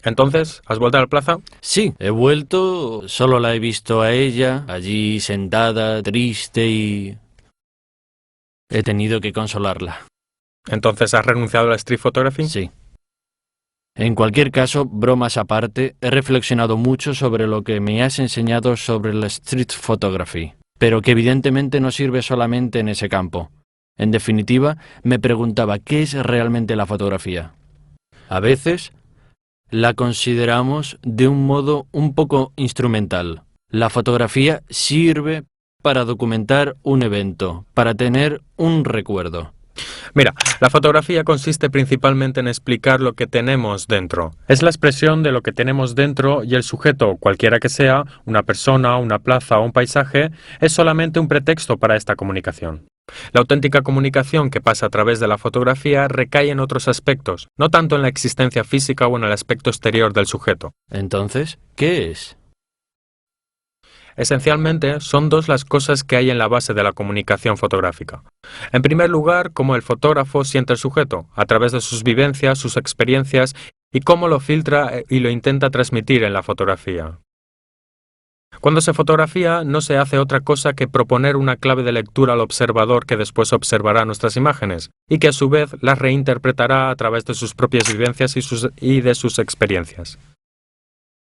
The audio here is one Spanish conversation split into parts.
Entonces, ¿has vuelto a la plaza? Sí, he vuelto, solo la he visto a ella, allí sentada, triste y... he tenido que consolarla. Entonces, ¿has renunciado a la street photography? Sí. En cualquier caso, bromas aparte, he reflexionado mucho sobre lo que me has enseñado sobre la street photography, pero que evidentemente no sirve solamente en ese campo. En definitiva, me preguntaba qué es realmente la fotografía. A veces la consideramos de un modo un poco instrumental. La fotografía sirve para documentar un evento, para tener un recuerdo. Mira, la fotografía consiste principalmente en explicar lo que tenemos dentro. Es la expresión de lo que tenemos dentro y el sujeto, cualquiera que sea, una persona, una plaza o un paisaje, es solamente un pretexto para esta comunicación. La auténtica comunicación que pasa a través de la fotografía recae en otros aspectos, no tanto en la existencia física o en el aspecto exterior del sujeto. Entonces, ¿qué es? Esencialmente, son dos las cosas que hay en la base de la comunicación fotográfica. En primer lugar, cómo el fotógrafo siente el sujeto, a través de sus vivencias, sus experiencias, y cómo lo filtra y lo intenta transmitir en la fotografía. Cuando se fotografía, no se hace otra cosa que proponer una clave de lectura al observador que después observará nuestras imágenes, y que a su vez las reinterpretará a través de sus propias vivencias y de sus experiencias.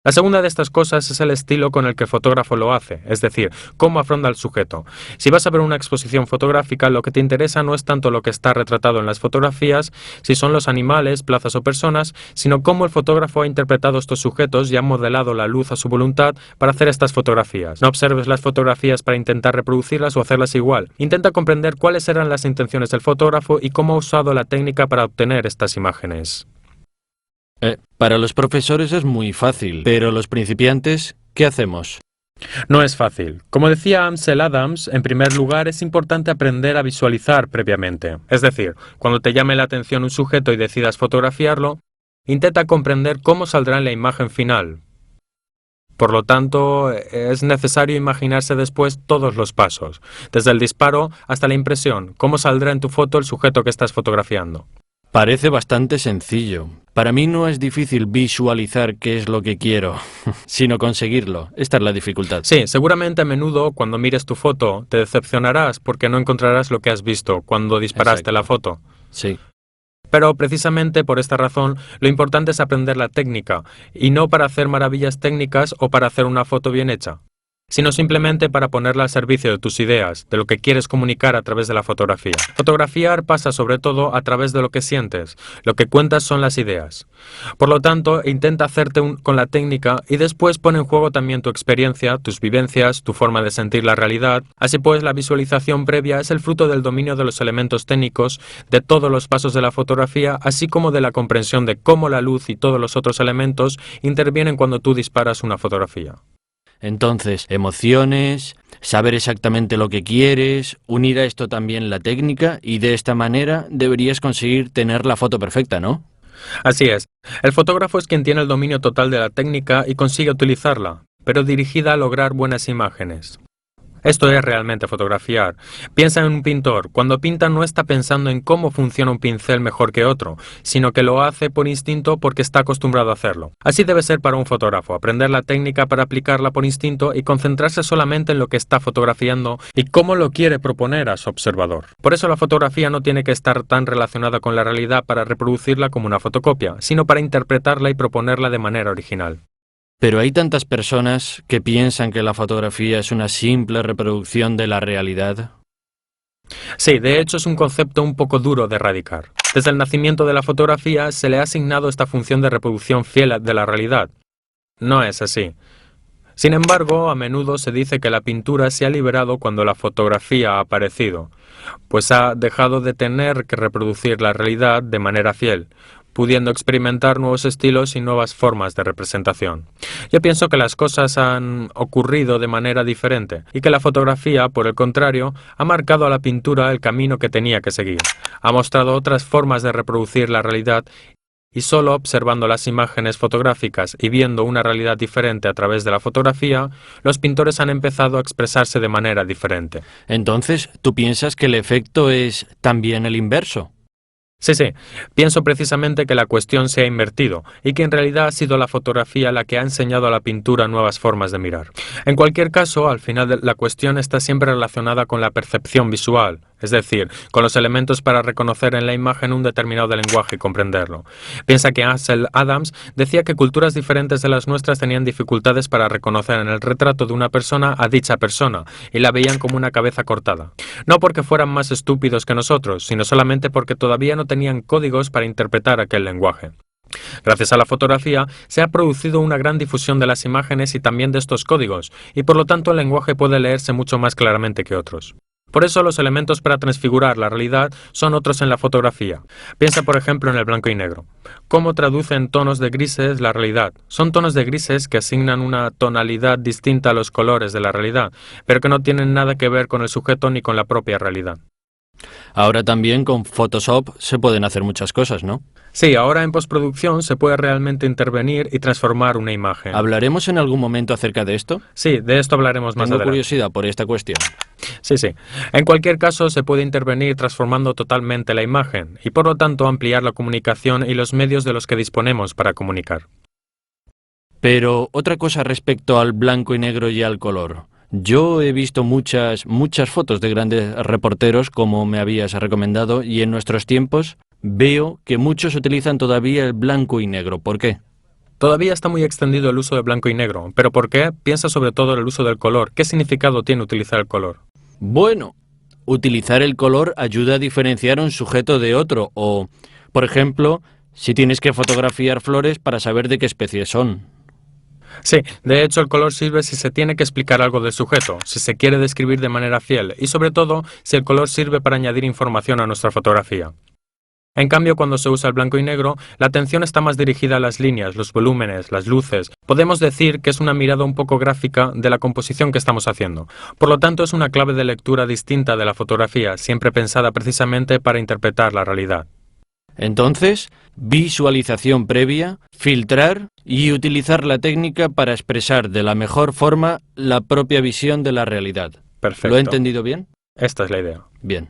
La segunda de estas cosas es el estilo con el que el fotógrafo lo hace, es decir, cómo afronta al sujeto. Si vas a ver una exposición fotográfica, lo que te interesa no es tanto lo que está retratado en las fotografías, si son los animales, plazas o personas, sino cómo el fotógrafo ha interpretado estos sujetos y ha modelado la luz a su voluntad para hacer estas fotografías. No observes las fotografías para intentar reproducirlas o hacerlas igual. Intenta comprender cuáles eran las intenciones del fotógrafo y cómo ha usado la técnica para obtener estas imágenes. Para los profesores es muy fácil, pero los principiantes, ¿qué hacemos? No es fácil. Como decía Ansel Adams, en primer lugar es importante aprender a visualizar previamente. Es decir, cuando te llame la atención un sujeto y decidas fotografiarlo, intenta comprender cómo saldrá en la imagen final. Por lo tanto, es necesario imaginarse después todos los pasos, desde el disparo hasta la impresión, cómo saldrá en tu foto el sujeto que estás fotografiando. Parece bastante sencillo. Para mí no es difícil visualizar qué es lo que quiero, sino conseguirlo. Esta es la dificultad. Sí, seguramente a menudo cuando mires tu foto te decepcionarás porque no encontrarás lo que has visto cuando disparaste la foto. Sí. Pero precisamente por esta razón, lo importante es aprender la técnica, y no para hacer maravillas técnicas o para hacer una foto bien hecha, sino simplemente para ponerla al servicio de tus ideas, de lo que quieres comunicar a través de la fotografía. Fotografiar pasa sobre todo a través de lo que sientes, lo que cuentas son las ideas. Por lo tanto, intenta hacerte con la técnica y después pon en juego también tu experiencia, tus vivencias, tu forma de sentir la realidad. Así pues, la visualización previa es el fruto del dominio de los elementos técnicos, de todos los pasos de la fotografía, así como de la comprensión de cómo la luz y todos los otros elementos intervienen cuando tú disparas una fotografía. Entonces, emociones, saber exactamente lo que quieres, unir a esto también la técnica y de esta manera deberías conseguir tener la foto perfecta, ¿no? Así es. El fotógrafo es quien tiene el dominio total de la técnica y consigue utilizarla, pero dirigida a lograr buenas imágenes. Esto es realmente fotografiar. Piensa en un pintor. Cuando pinta no está pensando en cómo funciona un pincel mejor que otro, sino que lo hace por instinto porque está acostumbrado a hacerlo. Así debe ser para un fotógrafo, aprender la técnica para aplicarla por instinto y concentrarse solamente en lo que está fotografiando y cómo lo quiere proponer a su observador. Por eso la fotografía no tiene que estar tan relacionada con la realidad para reproducirla como una fotocopia, sino para interpretarla y proponerla de manera original. Pero hay tantas personas que piensan que la fotografía es una simple reproducción de la realidad. Sí, de hecho es un concepto un poco duro de erradicar. Desde el nacimiento de la fotografía se le ha asignado esta función de reproducción fiel de la realidad. No es así. Sin embargo, a menudo se dice que la pintura se ha liberado cuando la fotografía ha aparecido, pues ha dejado de tener que reproducir la realidad de manera fiel, pudiendo experimentar nuevos estilos y nuevas formas de representación. Yo pienso que las cosas han ocurrido de manera diferente y que la fotografía, por el contrario, ha marcado a la pintura el camino que tenía que seguir. Ha mostrado otras formas de reproducir la realidad y solo observando las imágenes fotográficas y viendo una realidad diferente a través de la fotografía, los pintores han empezado a expresarse de manera diferente. Entonces, ¿tú piensas que el efecto es también el inverso? Sí, sí, pienso precisamente que la cuestión se ha invertido y que en realidad ha sido la fotografía la que ha enseñado a la pintura nuevas formas de mirar. En cualquier caso, al final la cuestión está siempre relacionada con la percepción visual, es decir, con los elementos para reconocer en la imagen un determinado lenguaje y comprenderlo. Piensa que Ansel Adams decía que culturas diferentes de las nuestras tenían dificultades para reconocer en el retrato de una persona a dicha persona y la veían como una cabeza cortada. No porque fueran más estúpidos que nosotros, sino solamente porque todavía no tenían códigos para interpretar aquel lenguaje. Gracias a la fotografía se ha producido una gran difusión de las imágenes y también de estos códigos, y por lo tanto el lenguaje puede leerse mucho más claramente que otros. Por eso los elementos para transfigurar la realidad son otros en la fotografía. Piensa por ejemplo en el blanco y negro. ¿Cómo traducen tonos de grises la realidad? Son tonos de grises que asignan una tonalidad distinta a los colores de la realidad, pero que no tienen nada que ver con el sujeto ni con la propia realidad. Ahora también con Photoshop se pueden hacer muchas cosas, ¿no? Sí, ahora en postproducción se puede realmente intervenir y transformar una imagen. ¿Hablaremos en algún momento acerca de esto? Sí, de esto hablaremos más Tengo adelante. curiosidad por esta cuestión. Sí, sí. En cualquier caso, se puede intervenir transformando totalmente la imagen y por lo tanto ampliar la comunicación y los medios de los que disponemos para comunicar. Pero otra cosa respecto al blanco y negro y al color. Yo he visto muchas fotos de grandes reporteros, como me habías recomendado, y en nuestros tiempos veo que muchos utilizan todavía el blanco y negro. ¿Por qué? Todavía está muy extendido el uso de blanco y negro, pero ¿por qué? Piensa sobre todo en el uso del color. ¿Qué significado tiene utilizar el color? Bueno, utilizar el color ayuda a diferenciar un sujeto de otro, o, por ejemplo, si tienes que fotografiar flores para saber de qué especie son. Sí, de hecho el color sirve si se tiene que explicar algo del sujeto, si se quiere describir de manera fiel y sobre todo si el color sirve para añadir información a nuestra fotografía. En cambio, cuando se usa el blanco y negro, la atención está más dirigida a las líneas, los volúmenes, las luces. Podemos decir que es una mirada un poco gráfica de la composición que estamos haciendo. Por lo tanto, es una clave de lectura distinta de la fotografía, siempre pensada precisamente para interpretar la realidad. Entonces, visualización previa, filtrar y utilizar la técnica para expresar de la mejor forma la propia visión de la realidad. Perfecto. ¿Lo he entendido bien? Esta es la idea. Bien.